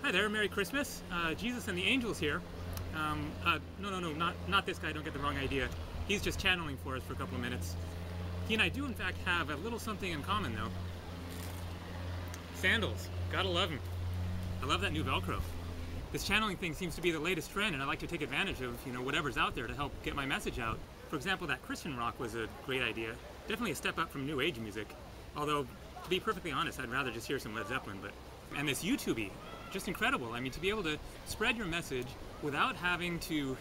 Hi there, Merry Christmas. Jesus and the Angels here. No, not this guy, don't get the wrong idea. He's just channeling for us for a couple of minutes. He and I do in fact have a little something in common though. Sandals, gotta love them. I love that new Velcro. This channeling thing seems to be the latest trend, and I like to take advantage of, whatever's out there to help get my message out. For example, that Christian rock was a great idea. Definitely a step up from New Age music. Although, to be perfectly honest, I'd rather just hear some Led Zeppelin. And this YouTube-y, just incredible. I mean, to be able to spread your message without having to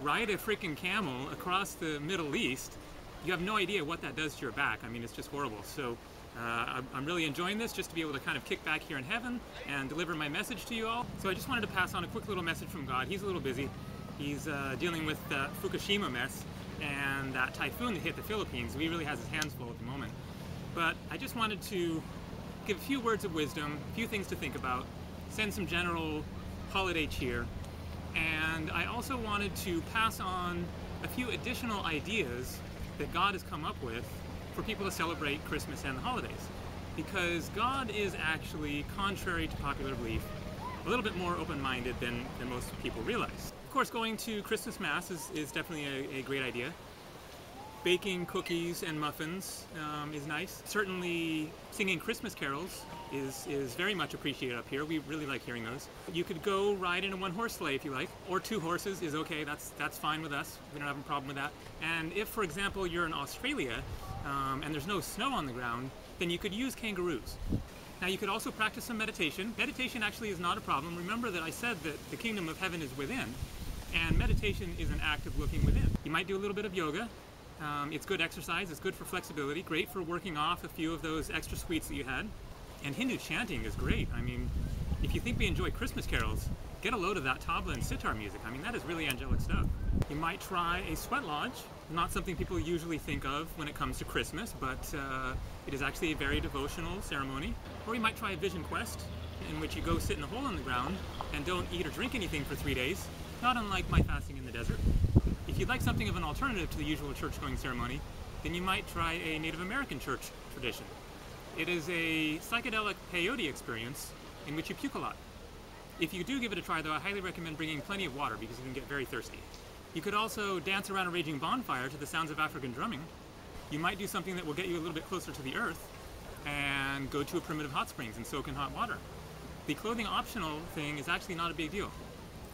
ride a freaking camel across the Middle East, you have no idea what that does to your back. I mean, it's just horrible. So I'm really enjoying this, just to be able to kind of kick back here in heaven and deliver my message to you all. So I just wanted to pass on a quick little message from God. He's a little busy. He's dealing with the Fukushima mess and that typhoon that hit the Philippines. He really has his hands full at the moment. But I just wanted to give a few words of wisdom, a few things to think about, send some general holiday cheer, and I also wanted to pass on a few additional ideas that God has come up with for people to celebrate Christmas and the holidays. Because God is actually, contrary to popular belief, a little bit more open-minded than most people realize. Of course, going to Christmas Mass is definitely a great idea. Baking cookies and muffins is nice. Certainly singing Christmas carols is very much appreciated up here. We really like hearing those. You could go ride in a one-horse sleigh if you like, or 2 horses is okay. That's fine with us. We don't have a problem with that. And if, for example, you're in Australia and there's no snow on the ground, then you could use kangaroos. Now you could also practice some meditation. Meditation actually is not a problem. Remember that I said that the kingdom of heaven is within, and meditation is an act of looking within. You might do a little bit of yoga. It's good exercise, it's good for flexibility, great for working off a few of those extra sweets that you had. And Hindu chanting is great. I mean, if you think we enjoy Christmas carols, get a load of that tabla and sitar music. I mean, that is really angelic stuff. You might try a sweat lodge, not something people usually think of when it comes to Christmas, but it is actually a very devotional ceremony. Or you might try a vision quest, in which you go sit in a hole in the ground and don't eat or drink anything for 3 days, not unlike my fasting in the desert. If you'd like something of an alternative to the usual church-going ceremony, then you might try a Native American church tradition. It is a psychedelic peyote experience in which you puke a lot. If you do give it a try, though, I highly recommend bringing plenty of water because you can get very thirsty. You could also dance around a raging bonfire to the sounds of African drumming. You might do something that will get you a little bit closer to the earth and go to a primitive hot springs and soak in hot water. The clothing optional thing is actually not a big deal.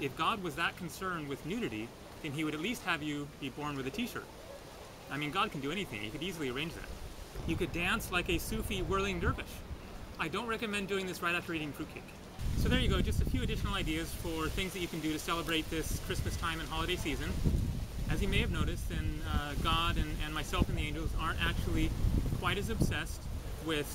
If God was that concerned with nudity, then he would at least have you be born with a t-shirt. I mean, God can do anything. He could easily arrange that. You could dance like a Sufi whirling dervish. I don't recommend doing this right after eating fruitcake. So there you go, just a few additional ideas for things that you can do to celebrate this Christmas time and holiday season. As you may have noticed, then God and myself and the angels aren't actually quite as obsessed with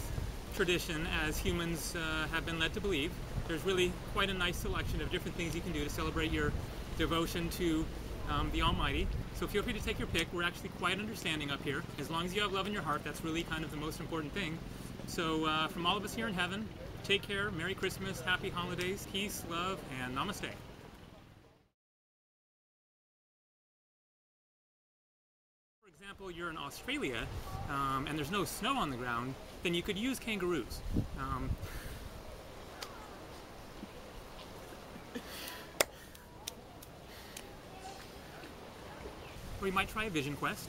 tradition as humans have been led to believe. There's really quite a nice selection of different things you can do to celebrate your devotion to the Almighty. So feel free to take your pick. We're actually quite understanding up here. As long as you have love in your heart, that's really kind of the most important thing. So from all of us here in heaven, take care, Merry Christmas, Happy Holidays, peace, love, and namaste. For example, you're in Australia and there's no snow on the ground, then you could use kangaroos. Or you might try a vision quest.